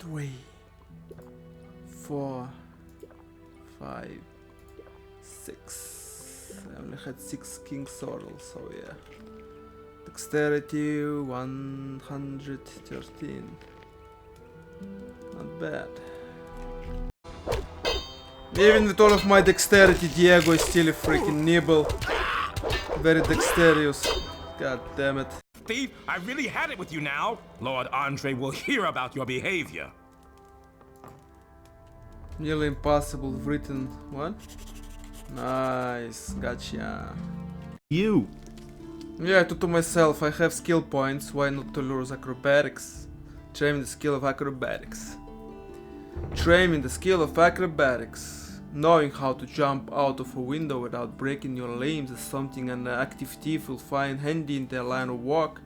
3, 4, 5, 6. I only had 6 king sorrels, so yeah. Dexterity 113. Not bad. Even with all of my dexterity, Diego is still a freaking nibble. Very dexterous. God damn it. Thief, I really had it with you now. Lord Andre will hear about your behavior. Nearly impossible written one. Nice, gotcha. You. Yeah, I thought to myself, I have skill points, why not to lure acrobatics? Train the skill of acrobatics. Training the skill of acrobatics. Knowing how to jump out of a window without breaking your limbs is something an active thief will find handy in their line of work.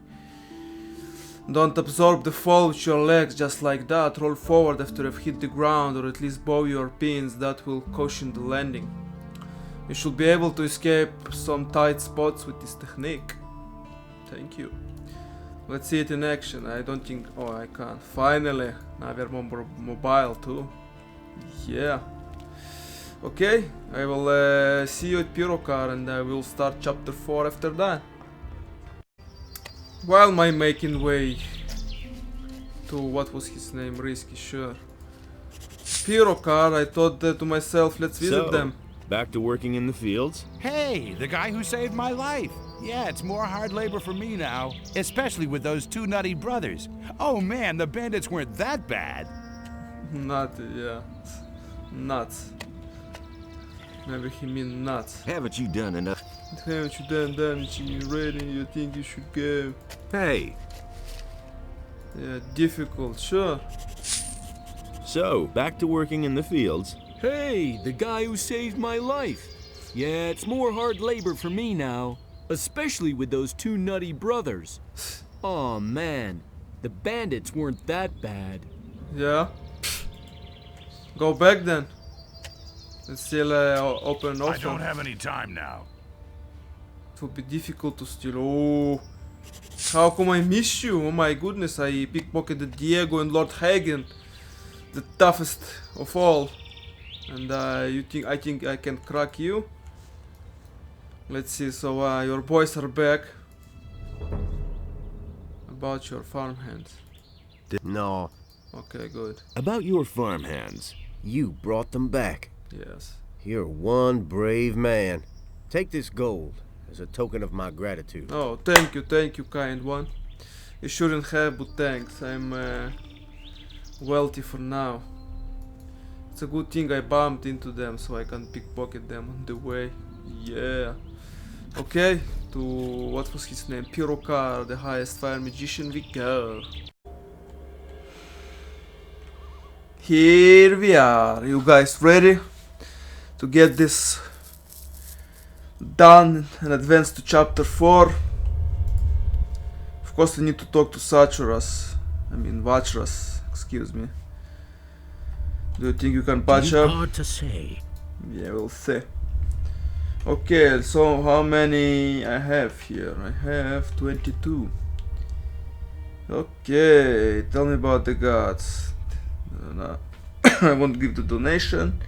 Don't absorb the fall with your legs just like that. Roll forward after you've hit the ground, or at least bow your pins. That will cushion the landing. You should be able to escape some tight spots with this technique. Thank you. Let's see it in action. I don't think... Oh, I can't. Finally. Now we're more mobile too. Yeah. Okay, I will see you at Pyrocar and I will start chapter 4 after that. While my making way to, what was his name, Risky, sure. Pyrocar, I thought to myself, let's visit them. Back to working in the fields? Hey, the guy who saved my life. Yeah, it's more hard labor for me now, especially with those two nutty brothers. Oh man, the bandits weren't that bad. Nutty, yeah. Nuts. Maybe he means nuts. Haven't you done enough? Haven't you done damage in your rating? You think you should go? Hey. Yeah, difficult, sure. So, back to working in the fields. Hey, the guy who saved my life. Yeah, it's more hard labor for me now, especially with those two nutty brothers. Aw, man, the bandits weren't that bad. Yeah. Go back then. It's still open and open. I don't have any time now. It will be difficult to steal. Oh, how come I missed you? Oh my goodness, I pickpocketed Diego and Lord Hagen, the toughest of all. And I think I can crack you? Let's see. So your boys are back. About your farmhands. No. Okay, good. About your farmhands. You brought them back. Yes. You're one brave man. Take this gold as a token of my gratitude. Oh, thank you, kind one. You shouldn't have, but thanks. I'm wealthy for now. It's a good thing I bumped into them so I can pickpocket them on the way. Yeah. Okay, to what was his name? Pyrocar, the highest fire magician, we go. Here we are. You guys ready to get this done and advance to chapter 4? Of course we need to talk to Vachras, excuse me. Do you think you can patch up? Hard to say. Yeah, we'll see. Okay, so how many I have here? I have 22. Okay, tell me about the gods. No. I won't give the donation.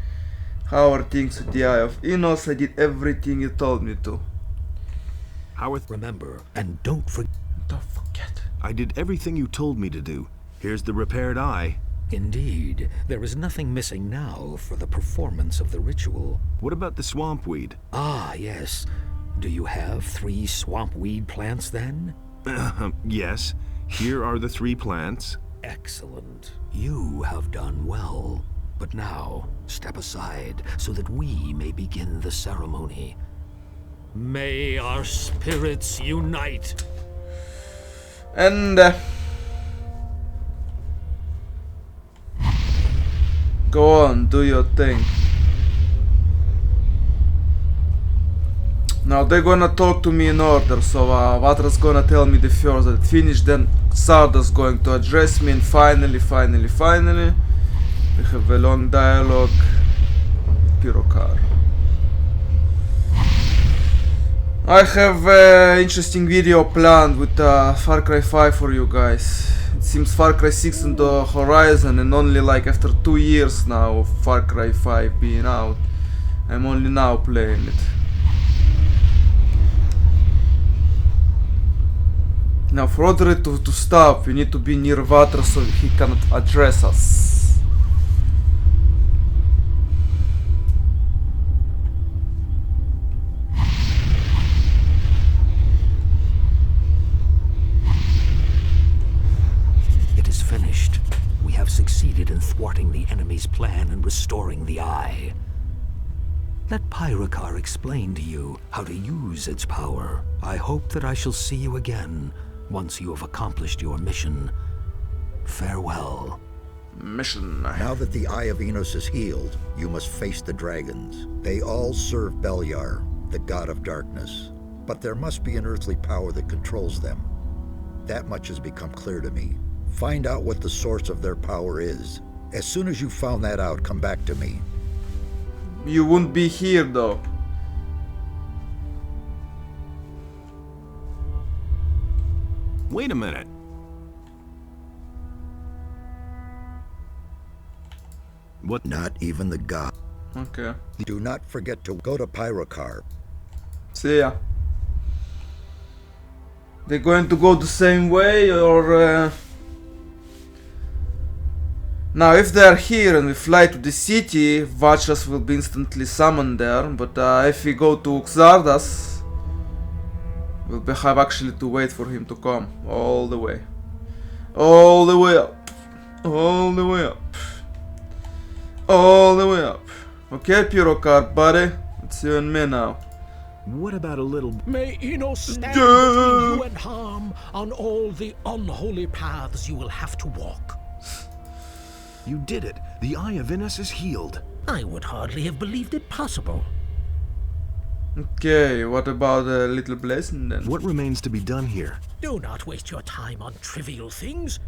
How are things with the Eye of Enos? I did everything you told me to. Remember, and don't forget. Don't forget. I did everything you told me to do. Here's the repaired eye. Indeed, there is nothing missing now for the performance of the ritual. What about the swampweed? Ah, yes. Do you have 3 swampweed plants then? Yes. Here are the 3 plants. Excellent. You have done well. But now, step aside so that we may begin the ceremony. May our spirits unite. And go on, do your thing. Now they're gonna talk to me in order, so Vatra's gonna tell me the first that finished, then Sarda's going to address me, and finally, we have a long dialogue. Pyrocar. I have an interesting video planned with Far Cry 5 for you guys. It seems Far Cry 6 on the horizon, and only like after 2 years now of Far Cry 5 being out, I'm only now playing it. Now for Audrey to stop, we need to be near water so he cannot address us. Finished. We have succeeded in thwarting the enemy's plan and restoring the eye. Let Pyrocar explain to you how to use its power. I hope that I shall see you again once you have accomplished your mission. Farewell. Mission. Now that the Eye of Enos is healed, you must face the dragons. They all serve Beliar, the god of darkness. But there must be an earthly power that controls them. That much has become clear to me. Find out what the source of their power is. As soon as you've found that out, come back to me. You won't be here though. Wait a minute. What? Not even the god. Okay. Do not forget to go to Pyrocar. See ya. They're going to go the same way, or now if they are here and we fly to the city, Vachas will be instantly summoned there, but if we go to Xardas, we'll have actually to wait for him to come all the way. All the way up. All the way up. All the way up. Okay, Pyrocar, buddy. It's you and me now. What about a little... May Enos stand between you and harm on all the unholy paths you will have to walk. You did it. The Eye of Enos is healed. I would hardly have believed it possible. Okay, what about a little blessing then? What remains to be done here? Do not waste your time on trivial things.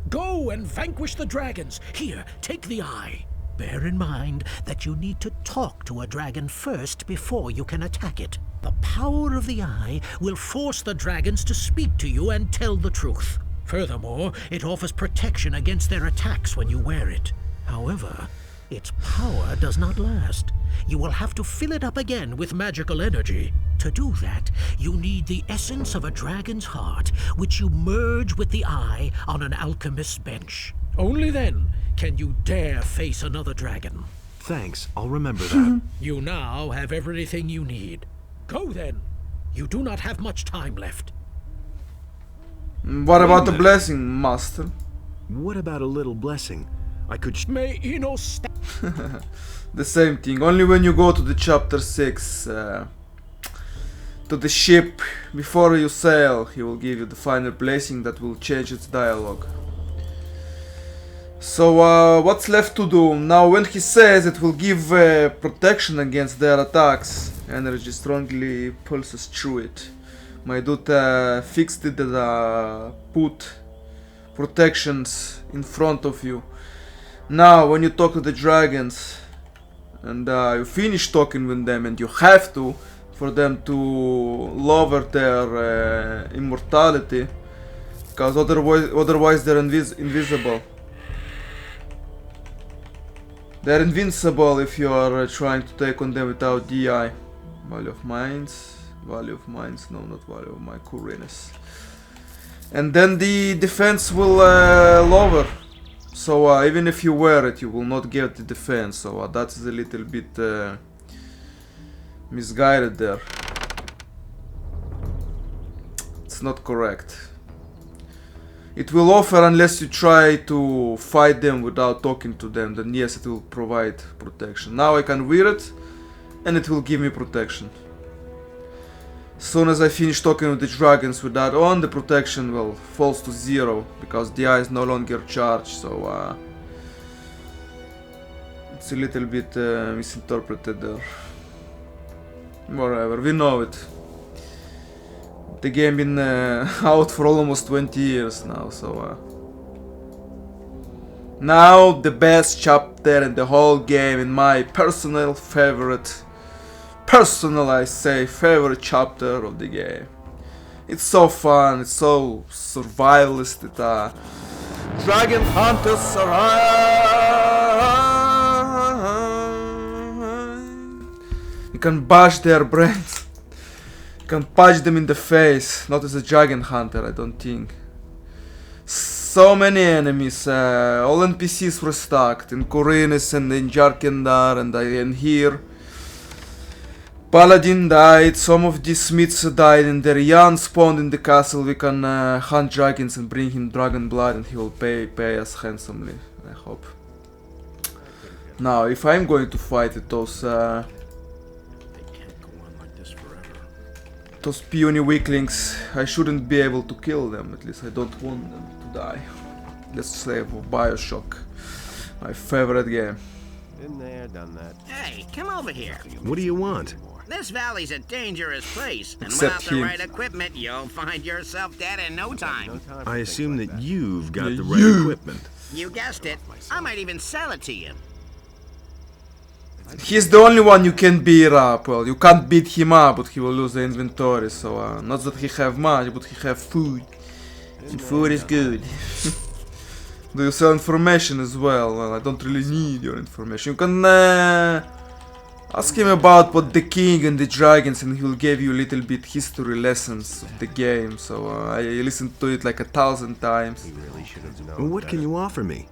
Go and vanquish the dragons. Here, take the eye. Bear in mind that you need to talk to a dragon first before you can attack it. The power of the eye will force the dragons to speak to you and tell the truth. Furthermore, it offers protection against their attacks when you wear it. However, its power does not last. You will have to fill it up again with magical energy. To do that, you need the essence of a dragon's heart, which you merge with the eye on an alchemist's bench. Only then can you dare face another dragon. Thanks, I'll remember that. You now have everything you need. Go then. You do not have much time left. What about the blessing, master? What about a little blessing? I could... May Enos The same thing, only when you go to the chapter 6, to the ship, before you sail, he will give you the final blessing that will change its dialogue. So what's left to do? Now when he says it will give protection against their attacks, energy strongly pulses through it. My dude fixed it and put protections in front of you. Now when you talk to the dragons and you finish talking with them, and you have to, for them to lower their immortality, because otherwise they're invisible. They're invincible if you are trying to take on them without DI. Value of Minds, no, not Value of my Curiness. And then the defense will lower. So even if you wear it, you will not get the defense. So that is a little bit misguided there. It's not correct. It will offer unless you try to fight them without talking to them, then yes, it will provide protection. Now I can wear it and it will give me protection. As soon as I finish talking with the dragons with that on, the protection will falls to 0 because the eye is no longer charged, so it's a little bit misinterpreted there. Whatever, we know it. The game been out for almost 20 years now, so now the best chapter in the whole game, in my personal favorite, favorite chapter of the game. It's so fun, it's so survivalist, Dragon hunters arrive. You can bash their brains. You can punch them in the face. Not as a dragon hunter, I don't think. So many enemies. All NPCs were stacked in Korinis and in Jarkendar and here. Paladin died, some of the smiths died, and their Jan spawned in the castle. We can hunt dragons and bring him dragon blood, and he will pay us handsomely, I hope. Now, if I'm going to fight with those puny weaklings, I shouldn't be able to kill them. At least I don't want them to die. Let's say for Bioshock, my favorite game. Been there, done that. Hey, come over here. What do you want? This valley's a dangerous place, and Except without the him. right equipment, you'll find yourself dead in no time. I assume that you've got Yeah, the right you. equipment. You guessed it. I might even sell it to you. He's the only one you can beat up. Well, you can't beat him up, but he will lose the inventory. So, not that he have much, but he have food. And food is good. Do you sell information as well? Well, I don't really need your information. You can ask him about what the king and the dragons, and he will give you a little bit history lessons of the game. So I listened to it like 1,000 times. What can you offer me?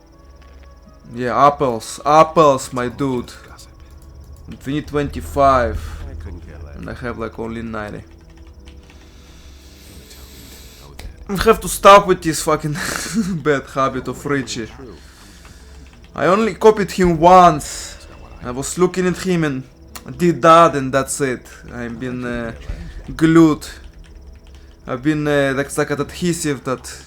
Yeah, apples, my dude. And we need 25, and I have like only 90. I have to stop with this fucking bad habit of Richie. I only copied him once. I was looking at him and did that, and that's it. I've been glued. I've been like an adhesive that...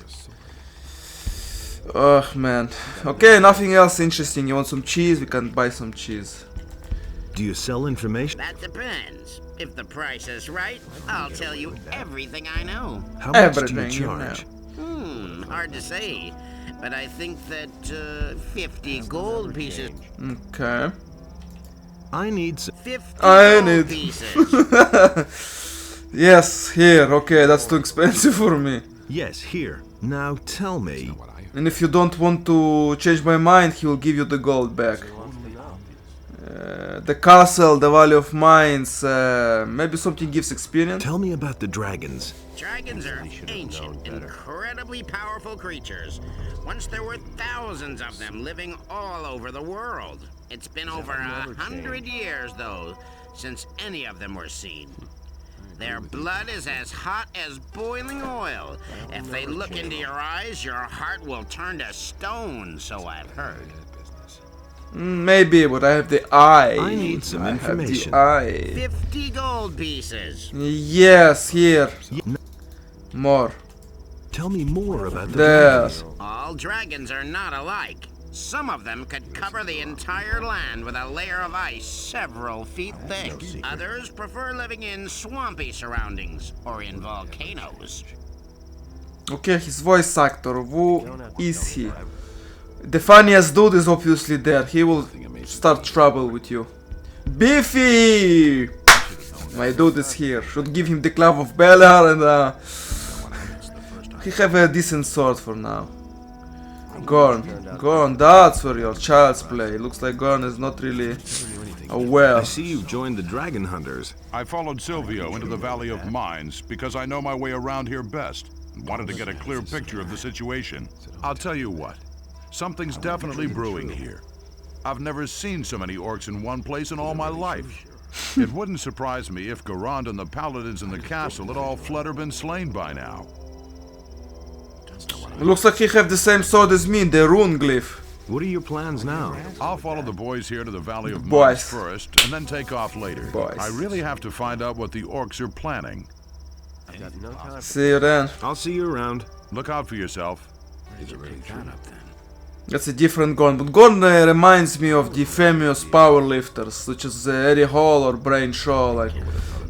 Ugh, man. Okay, nothing else interesting. You want some cheese? We can buy some cheese. Do you sell information? That depends. If the price is right, I'll tell you everything I know. How much do you Everything you know. charge? Hard to say. But I think that 50 gold pieces. Okay. I need some. 50 I gold need... pieces. Yes, here. Okay, that's too expensive for me. Yes, here. Now tell me. And if you don't want to change my mind, he will give you the gold back. The castle, the Valley of Mines, maybe something gives experience? Tell me about the dragons. Dragons are ancient, incredibly powerful creatures. Once there were thousands of them living all over the world. It's been over 100 years, though, since any of them were seen. Their blood is as hot as boiling oil. If they look into your eyes, your heart will turn to stone, so I've heard. Maybe, but I have the eye. I need some information. I have the eye. 50 gold pieces. Yes, here. More. Tell me more about the There. dragons. All dragons are not alike. Some of them could cover the entire land with a layer of ice several feet thick. Others prefer living in swampy surroundings or in volcanoes. Okay, his voice actor. Who is he? The funniest dude is obviously there. He will start trouble with you. Beefy! My dude is here. Should give him the Club of Beliar and he have a decent sword for now. Gorn, that's for your child's play. Looks like Gorn is not really aware. I see you've joined the dragon hunters. I followed Silvio into the Valley of Mines because I know my way around here best and wanted to get a clear picture of the situation. I'll tell you what, something's definitely brewing here. I've never seen so many orcs in one place in all my life. It wouldn't surprise me if Garand and the paladins in the castle had all fled or been slain by now. Looks like he have the same sword as me, the rune glyph. What are your plans now? I'll follow the boys here to the Valley of Boys. Mines first, and then take off later. Boys. I really have to find out what the orcs are planning. See you then. I'll see you around. Look out for yourself. That's a different Gorn, but Gorn reminds me of the famous powerlifters, such as Eddie Hall or Brain Shaw. Like,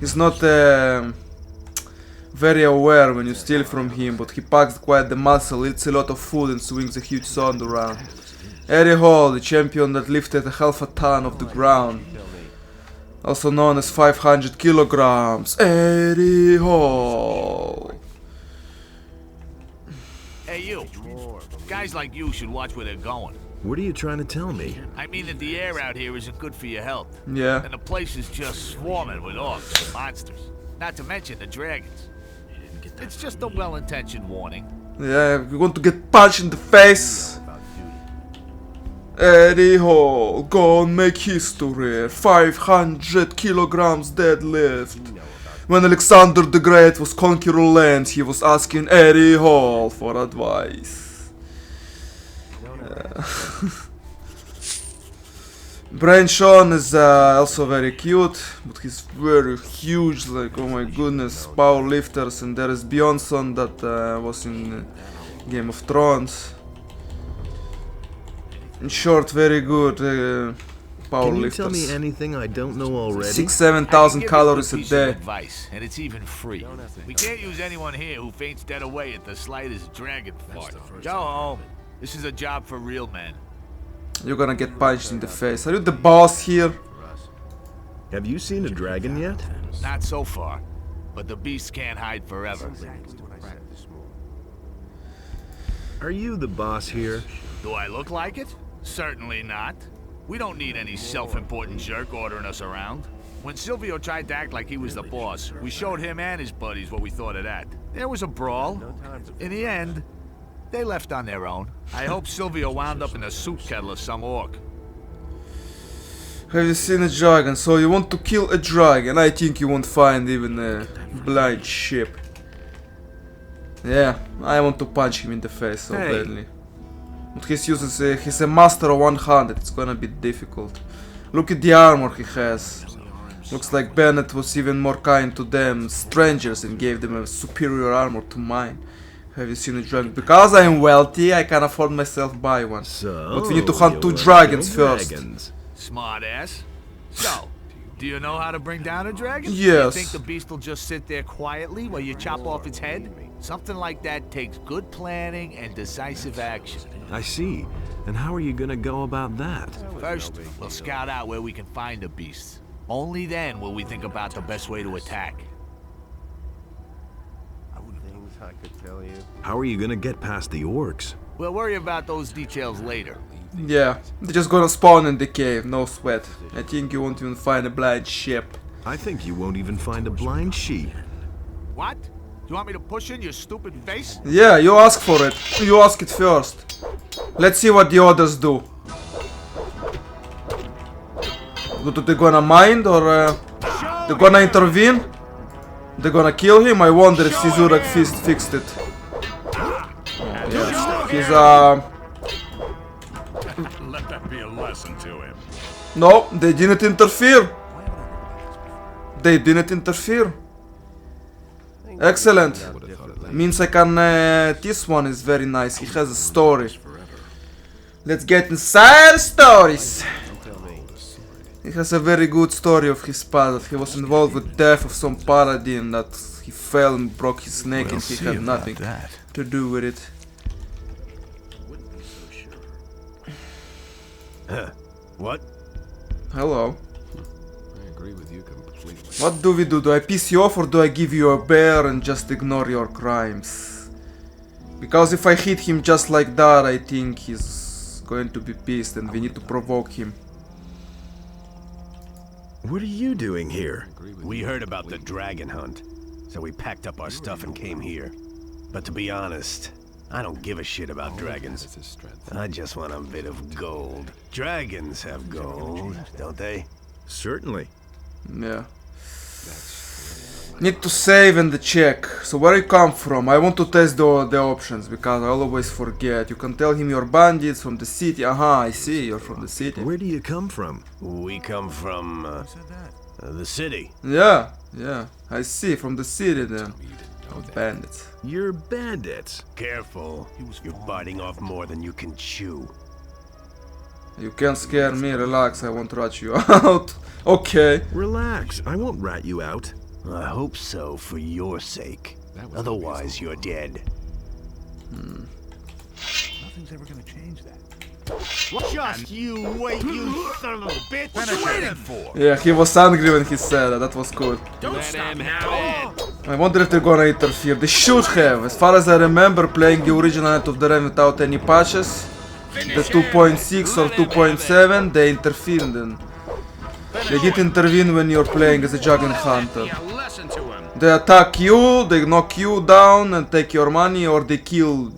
he's not very aware when you steal from him, but he packs quite the muscle, eats a lot of food and swings a huge sword around. Eddie Hall, the champion that lifted a half a ton off the ground, also known as 500 kilograms. Eddie Hall. Hey, you. Guys like you should watch where they're going. What are you trying to tell me? I mean that the air out here isn't good for your health. Yeah. And the place is just swarming with orcs and monsters. Not to mention the dragons. It's just a well-intentioned warning. Yeah, we want to get punched in the face. Eddie Hall, go and make history. 500 kilograms deadlift. When Alexander the Great was conquering land, he was asking Eddie Hall for advice. Brain Sean is also very cute, but he's very huge, like, oh my goodness, power lifters. And there is Bjornsson that was in Game of Thrones. In short, very good power Can you lifters. tell me anything I don't know already? 6,000-7,000 calories a day. Advice, and it's even free. We can't use anyone here who faints dead away at the slightest dragon fart. Go home. This is a job for real men. You're gonna get punched in the face. Are you the boss here? Have you seen a dragon yet? Not so far, but the beasts can't hide forever. Are you the boss here? Do I look like it? Certainly not. We don't need any self-important jerk ordering us around. When Silvio tried to act like he was the boss, we showed him and his buddies what we thought of that. There was a brawl. In the end, they left on their own. I hope Silvio wound up in a soup kettle of some orc. Have you seen a dragon? So you want to kill a dragon? I think you won't find even a blind ship. Yeah, I want to punch him in the face so badly. But he's a master of 100, it's gonna be difficult. Look at the armor he has. Looks like Bennett was even more kind to them strangers and gave them a superior armor to mine. Have you seen a dragon? Because I am wealthy, I can afford myself buy one. So, but we need to hunt 2 dragons first. Smart ass. So, do you know how to bring down a dragon? Yes. You think the beast will just sit there quietly while you chop off its head? Something like that takes good planning and decisive action. I see. And how are you gonna go about that? First, we'll scout out where we can find the beasts. Only then will we think about the best way to attack. How are you gonna get past the orcs? We'll worry about those details later. Yeah, they're just gonna spawn in the cave, no sweat. I think you won't even find a blind sheep. I think you won't even find a blind sheep. What? You want me to push in your stupid face? Yeah, you ask for it. You ask it first. Let's see what the others do. Do they gonna mind or they're gonna intervene? They're gonna kill him? I wonder if Caesuric Fist fixed it. Yeah, he's Let that be a lesson to him. No, they didn't interfere. They didn't interfere. Excellent. Means I can. This one is very nice. He has a story. Let's get inside stories. He has a very good story of his past. He was involved with death of some paladin that he fell and broke his neck and he had nothing to do with it. What? Hello. I agree with you completely. What do we do? Do I piss you off or do I give you a bear and just ignore your crimes? Because if I hit him just like that, I think he's going to be pissed and we need to provoke him. What are you doing here? We heard about the dragon hunt, so we packed up our stuff and came here. But to be honest, I don't give a shit about dragons. I just want a bit of gold. Dragons have gold, don't they? Certainly. Yeah. Need to save and check. So where you come from? I want to test the options because I always forget. You can tell him you're bandits from the city. Aha, I see, you're from the city. Where do you come from? We come from the city. Yeah, I see, from the city then. Bandits. You're bandits. Careful, you're biting off more than you can chew. You can't scare me, relax, I won't rat you out. Okay. Relax, I won't rat you out. I hope so, for your sake. Otherwise, you're dead. Nothing's ever gonna change that. Just you wait, you son of a bitch! Yeah, he was angry when he said that, that was cool. Don't stop now! I wonder if they're gonna interfere. They should have. As far as I remember playing the original Night of the Realm without any patches, the 2.6 or 2.7, they intervened. And they did intervene when you're playing as a Dragon Hunter. They attack you, they knock you down and take your money, or they kill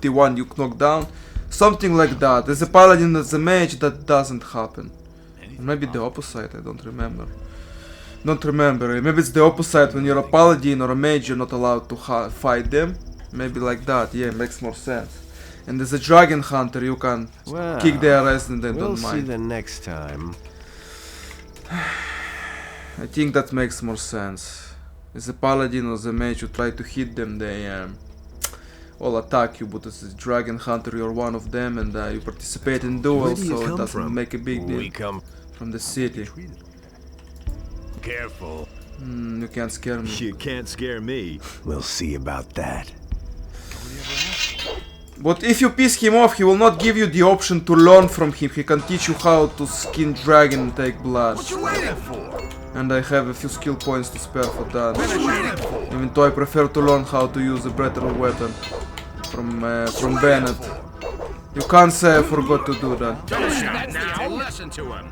the one you knock down. Something like that. As a paladin, as a mage, that doesn't happen. Maybe the opposite, I don't remember. Maybe it's the opposite. When you're a paladin or a mage, you're not allowed to fight them. Maybe like that, yeah, makes more sense. And as a dragon hunter, you can kick their ass and they don't mind. We'll see the next time. I think that makes more sense. As a paladin or as a mage, you try to hit them, they all attack you, but as a dragon hunter, you're one of them, and you participate in duels, so it doesn't make a big deal. We come from the city. Careful. You can't scare me. You can't scare me. We'll see about that. But if you piss him off, he will not give you the option to learn from him. He can teach you how to skin dragon and take blood. What you waiting for? And I have a few skill points to spare for that. Even though I prefer to learn how to use a better weapon from Bennett. You can't say I forgot to do that. Don't stop now. Listen to him.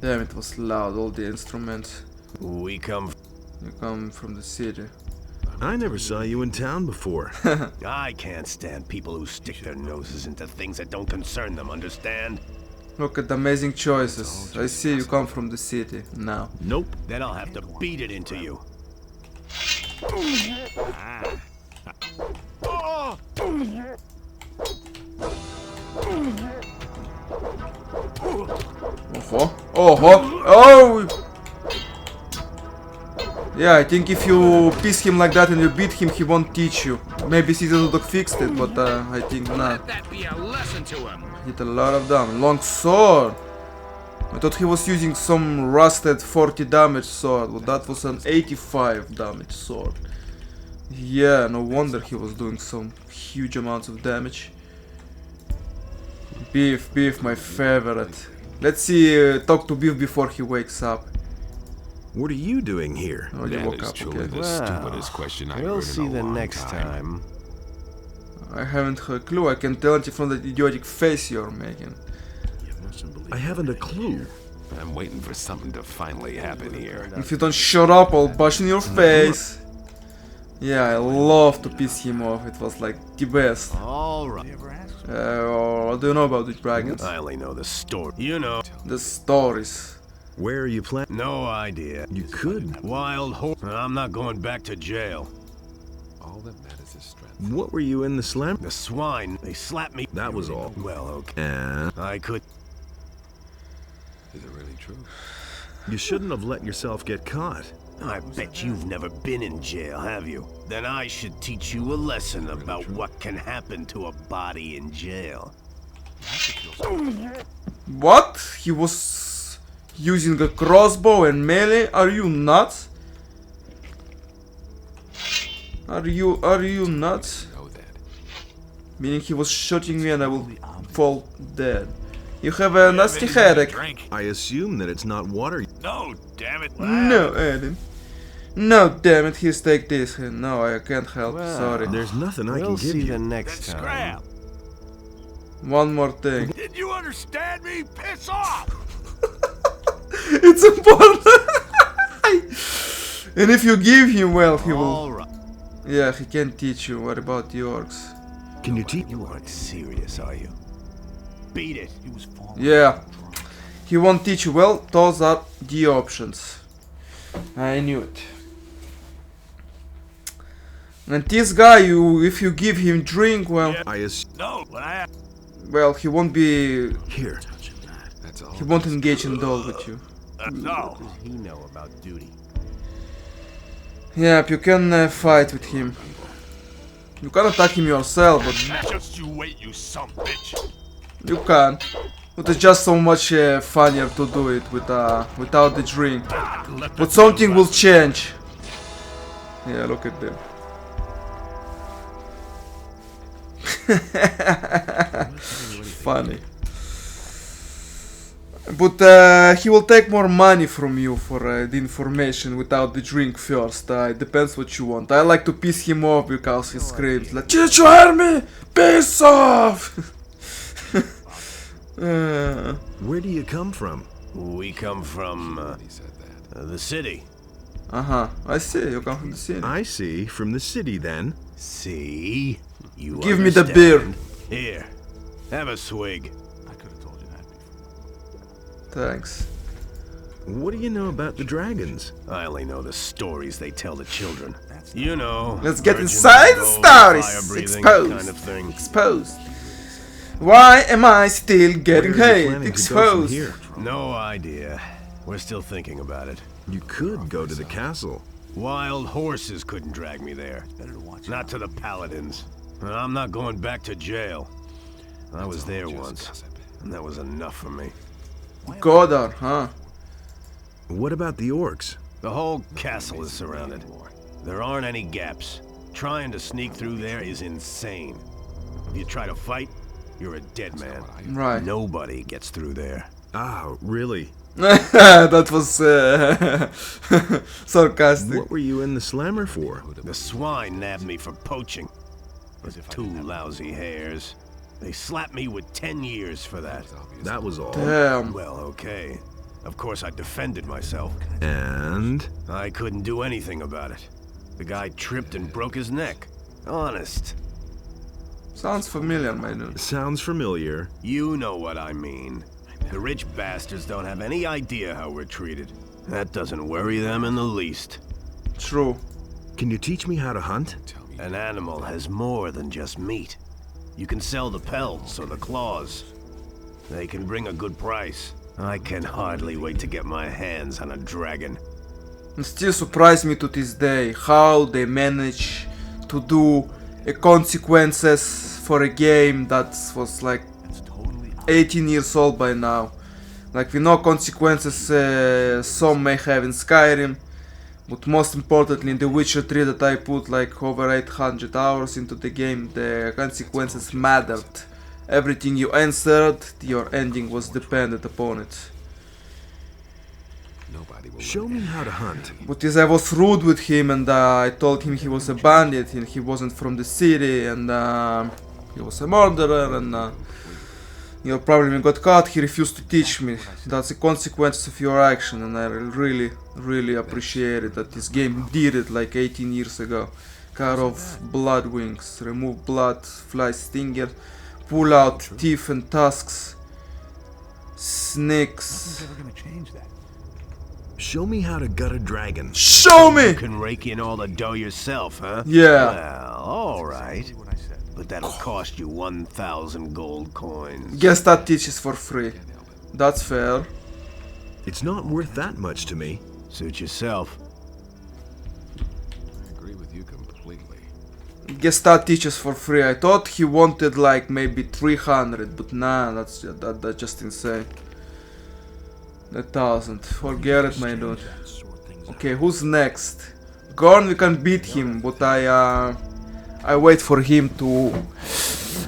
Damn, it was loud, all the instruments. You come from the city. I never saw you in town before. I can't stand people who stick their noses into things that don't concern them, understand? Look at the amazing choices. I see you come from the city now. Nope. Then I'll have to beat it into you. Oh! Yeah, I think if you piss him like that and you beat him, he won't teach you. Maybe Caesar Dog fixed it, but I think not. Let that be a lesson to him. Hit a lot of damage. Long sword! I thought he was using some rusted 40 damage sword, but that was an 85 damage sword. Yeah, no wonder he was doing some huge amounts of damage. Beef, my favorite. Let's see, talk to Beef before he wakes up. What are you doing here? Oh, you woke up again. The stupidest question I've We'll heard see in a the long next time. I haven't a clue. I can tell it from the idiotic face you're making. I haven't a clue. I'm waiting for something to finally happen here. If you don't shut up, I'll bash in your face. Yeah, I love to piss him off. It was like the best. Alright. What do you know about the dragons? I only know the story. You know. The stories. Where are you planning? No idea. You could. Wild horse. I'm not going back to jail. All that matters is strength. What were you in the slam? The swine. They slapped me. That was all. Well, okay. I could. Is it really true? You shouldn't have let yourself get caught. I bet you've never been in jail, have you? Then I should teach you a lesson about what can happen to a body in jail. What? He was using a crossbow and melee? Are you nuts? Are you nuts? Meaning he was shooting me and I will fall dead. You have a nasty headache. I assume that it's not water. No, damn it. No, Adam. No, damn it, he's take this. No, I can't help, sorry. There's nothing I can give you. The next time. Scrap. One more thing. Did you understand me? Piss off! It's important. And if you give him, well, he will. Right. Yeah, he can teach you. What about the orcs? Can you teach? You aren't serious, are you? Beat it. Yeah. He won't teach you. Well, those are the options. I knew it. And this guy, if you give him drink, well, well, he won't be. Here. He won't engage in duel with you. No. What does he know about duty? Yep, you can fight with him. You can attack him yourself, but Just you wait, you son bitch. you can. But it's just so much funnier to do it without the drink. But something will change. Yeah, look at them. Funny. But he will take more money from you for the information without the drink first. It depends what you want. I like to piss him off because he screams like, "Did you hear me? Piss off!" Where do you come from? We come from the city. I see. You come from the city. I see. From the city, then. See? You Give me the beer. Here, have a swig. Thanks. What do you know about the dragons? I only know the stories they tell the children. You know. Let's get virgin inside the gold, stories. fire-breathing Exposed. kind of thing. Exposed. Why am I still getting Where are you hate? planning to go from Exposed. here? No idea. We're still thinking about it. You could go to the castle. Wild horses couldn't drag me there. Not to the paladins. I'm not going back to jail. I was there once, and that was enough for me. Godar, huh? What about the orcs? The whole castle is surrounded. There aren't any gaps. Trying to sneak through there is insane. If you try to fight, you're a dead man. Right. Nobody gets through there. Ah, really? That was sarcastic. What were you in the slammer for? The swine nabbed me for poaching. With 2 lousy hairs. They slapped me with 10 years for that. That was all. Damn. Well, okay. Of course I defended myself. And? I couldn't do anything about it. The guy tripped and broke his neck. Honest. Sounds familiar, my dude. Sounds familiar. You know what I mean. The rich bastards don't have any idea how we're treated. That doesn't worry them in the least. True. Can you teach me how to hunt? An animal has more than just meat. You can sell the pelts or the claws. They can bring a good price. I can hardly wait to get my hands on a dragon. It still surprised me to this day how they manage to do consequences for a game that was like 18 years old by now. Like, we know consequences some may have in Skyrim, but most importantly in The Witcher 3 that I put like over 800 hours into the game, the consequences mattered. Everything you answered, your ending was dependent upon it. Show me how to hunt. But as I was rude with him and I told him he was a bandit and he wasn't from the city and he was a murderer and probably when he got caught he refused to teach me. That's the consequences of your action, and I really appreciate it that this game did it like 18 years ago. Cut off blood wings, remove blood, fly stinger, pull out teeth and tusks, snakes. Show me how to gut a dragon. Show me! You can rake in all the dough yourself, huh? Yeah. Well, alright. But that'll cost you 1,000 gold coins. Guess that teaches for free. That's fair. It's not worth that much to me. Suit yourself. I agree with you completely. Guess that teaches for free. I thought he wanted like maybe 300, but nah, that's just insane. 1,000. Forget it, my dude. Okay, who's next? Gorn, we can beat him, but I wait for him to,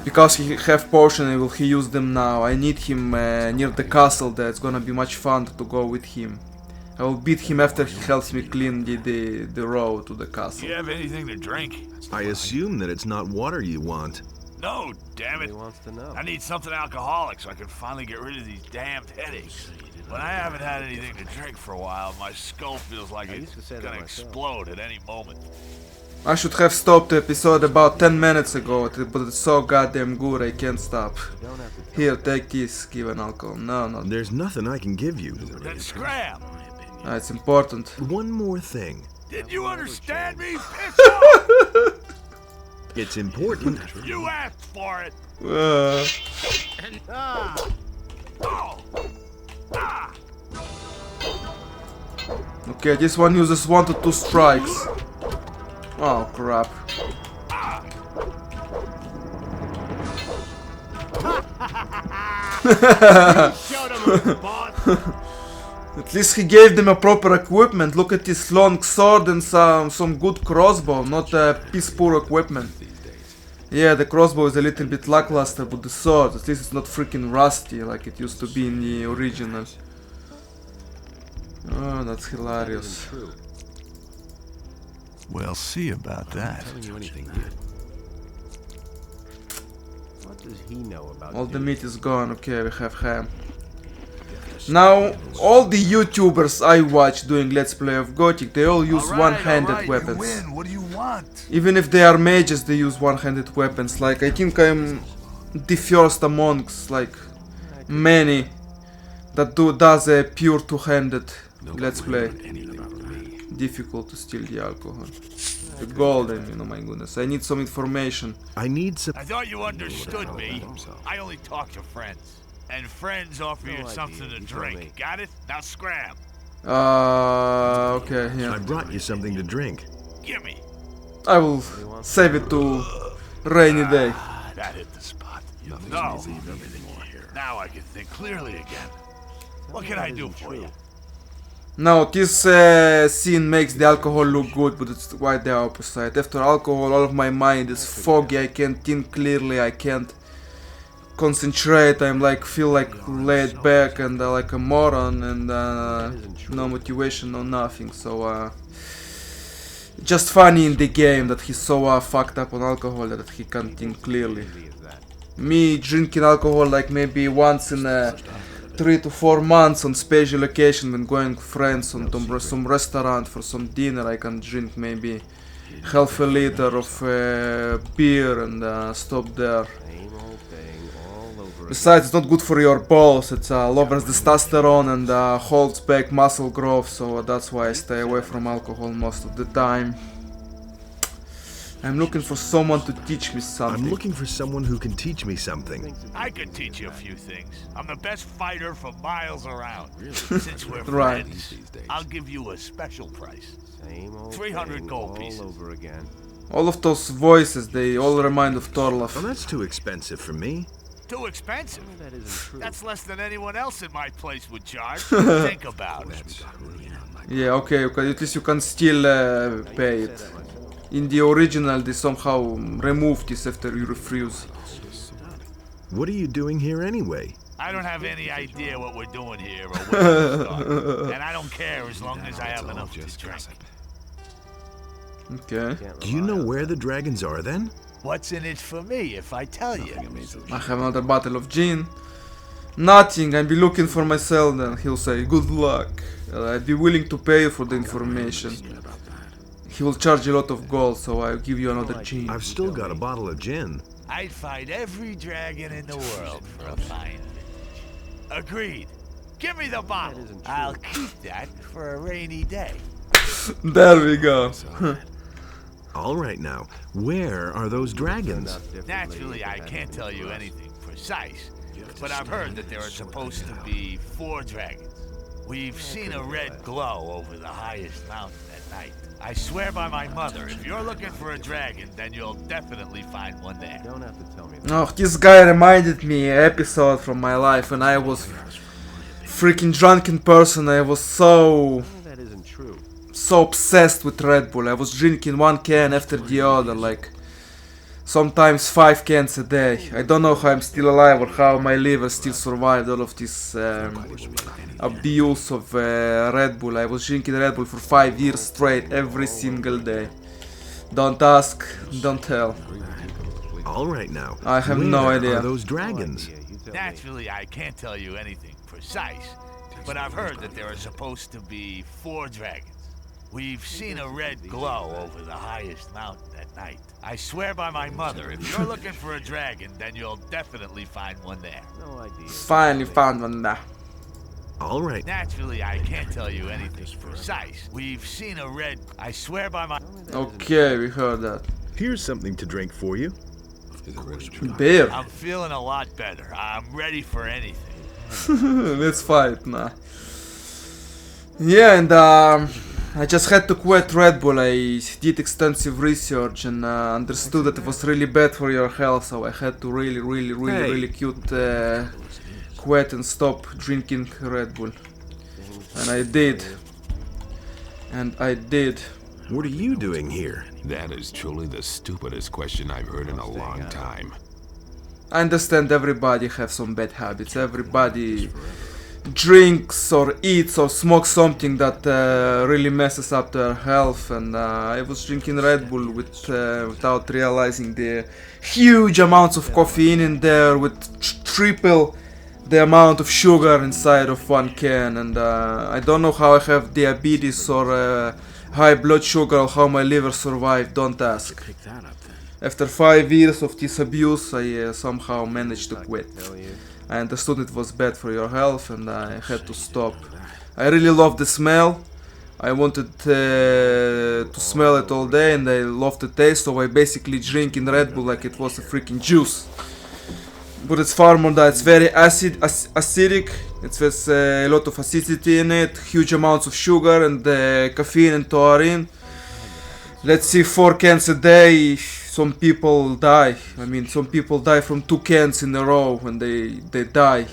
because he have potion and will he use them now. I need him near the castle. That's gonna be much fun to go with him. I will beat him after he helps me clean the road to the castle. Do you have anything to drink? I assume that it's not water you want. No, damn it. I need something alcoholic so I can finally get rid of these damned headaches. But I haven't had anything to drink for a while. My skull feels like it's gonna explode at any moment. I should have stopped the episode about 10 minutes ago, but it's so goddamn good I can't stop. Here, take this, give an alcohol. No. There's nothing I can give you. Then scram! It's important. One more thing. Did you understand me? Piss off! It's important. You asked for it! Okay, this one uses 1 to 2 strikes. Oh crap. At least he gave them a proper equipment. Look at this long sword and some good crossbow, not piss poor equipment. Yeah, the crossbow is a little bit lackluster, but the sword, at least it's not freaking rusty like it used to be in the original. Oh, that's hilarious. We'll see about that. What does he know about All the meat is gone. Okay, we have ham. Now, all the YouTubers I watch doing Let's Play of Gothic, they all use one-handed weapons. What do you want? Even if they are mages, they use one-handed weapons. Like, I think I'm the first amongst, like, many that does a pure two-handed Let's Play. Difficult to steal the alcohol. The gold, I mean, oh my goodness. I need some information. I need some... I thought you understood me. I only talk to friends. And friends offer you something to drink. Got it? Now scram. Okay, yeah. I brought you something to drink. Gimme. I will save it to rainy day. That hit the spot. No. Now I can think clearly again. What can I do for you? Now, this scene makes the alcohol look good, but it's quite the opposite. After alcohol, all of my mind is foggy, I can't think clearly, I can't concentrate, I'm like, feel like laid back and like a moron and no motivation, no nothing, so just funny in the game that he's so fucked up on alcohol that he can't think clearly. Me drinking alcohol like maybe once in 3 to 4 months on special occasion when going with friends on some restaurant for some dinner, I can drink maybe half a liter of beer and stop there. Besides, it's not good for your balls, it lowers testosterone and holds back muscle growth, so that's why I stay away from alcohol most of the time. I'm looking for someone to teach me something. I'm looking for someone who can teach me something. I can teach you a few things. I'm the best fighter for miles around. Since we're Right. friends, I'll give you a special price. 300 gold pieces. All of those voices, they all remind of Torlov. Oh, that's too expensive for me. Too expensive? That's less than anyone else in my place would charge. Think about it. Yeah, okay, at least you can still pay it. In the original, they somehow removed this after you refuse. What are you doing here anyway? I don't have any idea what we're doing here or where to start. And I don't care as long as I have enough to drink. Okay. Do you know where the dragons are then? What's in it for me if I tell you? I have another bottle of gin. Nothing, I'll be looking for myself then. He'll say, good luck. I'd be willing to pay you for the information. He will charge a lot of gold, so I'll give you another gin. I've still got a bottle of gin. I'd fight every dragon in the world for a fine vintage. Agreed. Give me the bottle. I'll keep that for a rainy day. There we go. All right now, where are those dragons? Naturally, I can't tell you anything precise, but I've heard that there are supposed to be 4 dragons. We've seen a red glow over the highest mountain at night. I swear by my mother, if you're looking for a dragon, then you'll definitely find one there. Don't have to tell me. Oh, this guy reminded me an episode from my life when I was freaking drunken person. I was so obsessed with Red Bull. I was drinking 1 can after the other, like sometimes 5 cans a day. I don't know how I'm still alive or how my liver still survived all of this abuse of Red Bull. I was drinking Red Bull for 5 years straight, every single day. Don't ask, don't tell. All right now, I have no idea. Where are those dragons? Naturally, I can't tell you anything precise, but I've heard that there are supposed to be 4 dragons. We've seen a red glow over the highest mountain at night. I swear by my mother, if you're looking for a dragon, then you'll definitely find one there. No idea. Finally found one there. All right. Naturally, I can't tell you anything precise. We've seen a red... I swear by my... Okay, we heard that. Here's something to drink for you. Beer. I'm feeling a lot better. I'm ready for anything. Let's fight now. Yeah, and I just had to quit Red Bull. I did extensive research and understood that it was really bad for your health, so I had to really quit and stop drinking Red Bull. And I did. What are you doing here? That is truly the stupidest question I've heard in a long time. I understand everybody have some bad habits. Everybody drinks or eats or smokes something that really messes up their health. And I was drinking Red Bull without realizing the huge amounts of caffeine in there, with triple the amount of sugar inside of one can. And I don't know how I have diabetes or high blood sugar or how my liver survived. Don't ask. After 5 years of this abuse, I somehow managed to quit. I understood it was bad for your health and I had to stop. I really love the smell. I wanted to smell it all day and I love the taste, so I basically drink in Red Bull like it was a freaking juice. But it's far more that it's very acidic. It has a lot of acidity in it, huge amounts of sugar and caffeine and taurine. Let's see, 4 cans a day. Some people die. I mean, some people die from 2 cans in a row when they die.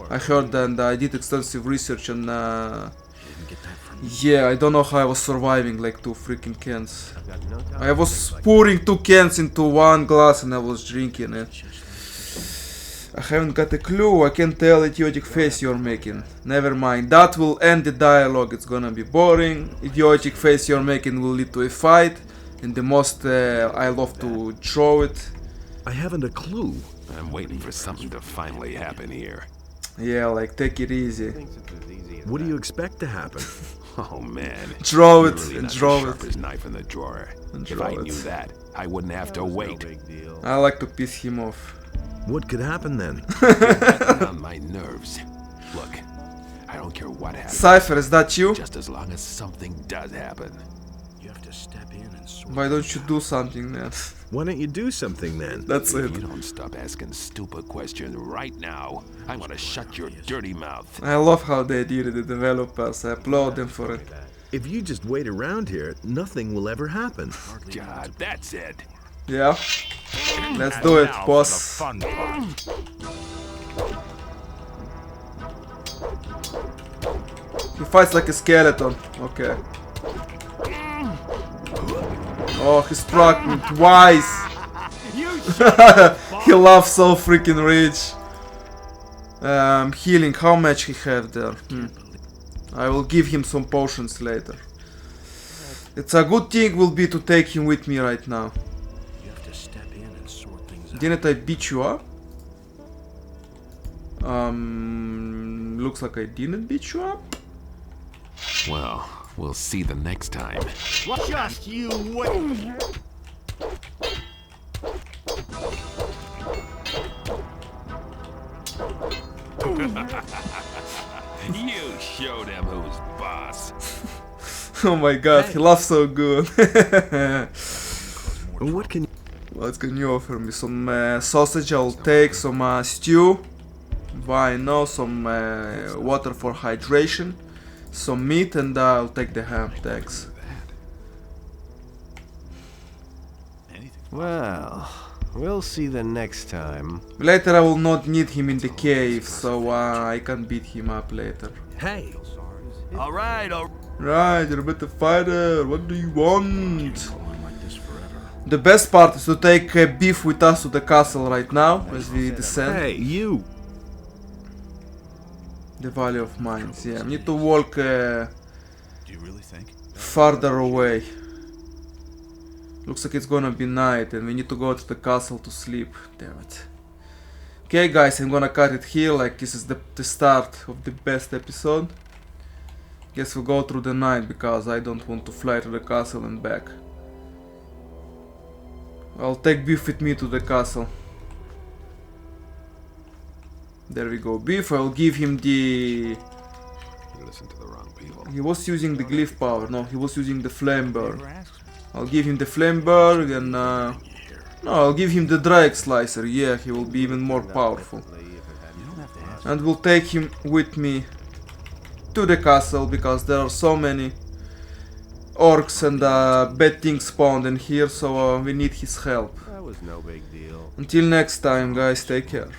I heard that and I did extensive research and yeah, I don't know how I was surviving like 2 freaking cans. I was pouring 2 cans into 1 glass and I was drinking it. I haven't got a clue. I can tell idiotic face you're making. Never mind. That will end the dialogue. It's gonna be boring. Idiotic face you're making will lead to a fight. And the most I love to draw it. I haven't a clue. I'm waiting for something to finally happen here. Yeah, like take it easy. What do you expect to happen? Oh man. Draw it Really and not the draw it. sharpest knife in the drawer. And If draw I it. knew that, I wouldn't have to wait. I like to piss him off. What could happen then? Getting on my nerves. Look, I don't care what happens. Cypher, is that you? Just as long as something does happen. You have to step in and sort. Why don't you do something, man? Why don't you do something then? That's If it. you don't stop asking stupid questions right now, I'm gonna shut your dirty mouth. I love how they did it, the developers. I applaud them for it. If you just wait around here, nothing will ever happen. God, that's it. Yeah? Let's do it, boss. He fights like a skeleton. Okay. Oh, he struck me twice. He loves so freaking rich. Healing, how much he have there? I will give him some potions later. It's a good thing will be to take him with me right now. You have to step in and sort things out. Didn't I beat you up? Looks like I didn't beat you up. Well, we'll see the next time. Just you wait. You show them who's boss. Oh my god, he laughs so good. What can What can you offer me? Some sausage, I'll take some stew. Why no? Some water for hydration. Some meat and I'll take the ham, thanks. Well, we'll see the next time. Later I will not need him in the cave, so I can beat him up later. Hey! Alright, Right, you're a better fighter. What do you want? The best part is to take beef with us to the castle right now, as we descend. Hey, you! The Valley of Mines, yeah. I need to walk Do you really think? farther away. Looks like it's gonna be night and we need to go to the castle to sleep. Damn it. Okay guys, I'm gonna cut it here, like this is the start of the best episode. Guess we'll go through the night because I don't want to fly to the castle and back. I'll take Beef with me to the castle. There we go, Beef. I'll give him the... You listen to the wrong people. He was using the glyph power. No, he was using the flame burn. I'll give him the flame burn and no, I'll give him the drag slicer. Yeah, he will be even more powerful. And we'll take him with me to the castle because there are so many orcs and bad things spawned in here, so we need his help. That was no big deal. Until next time, guys, take care.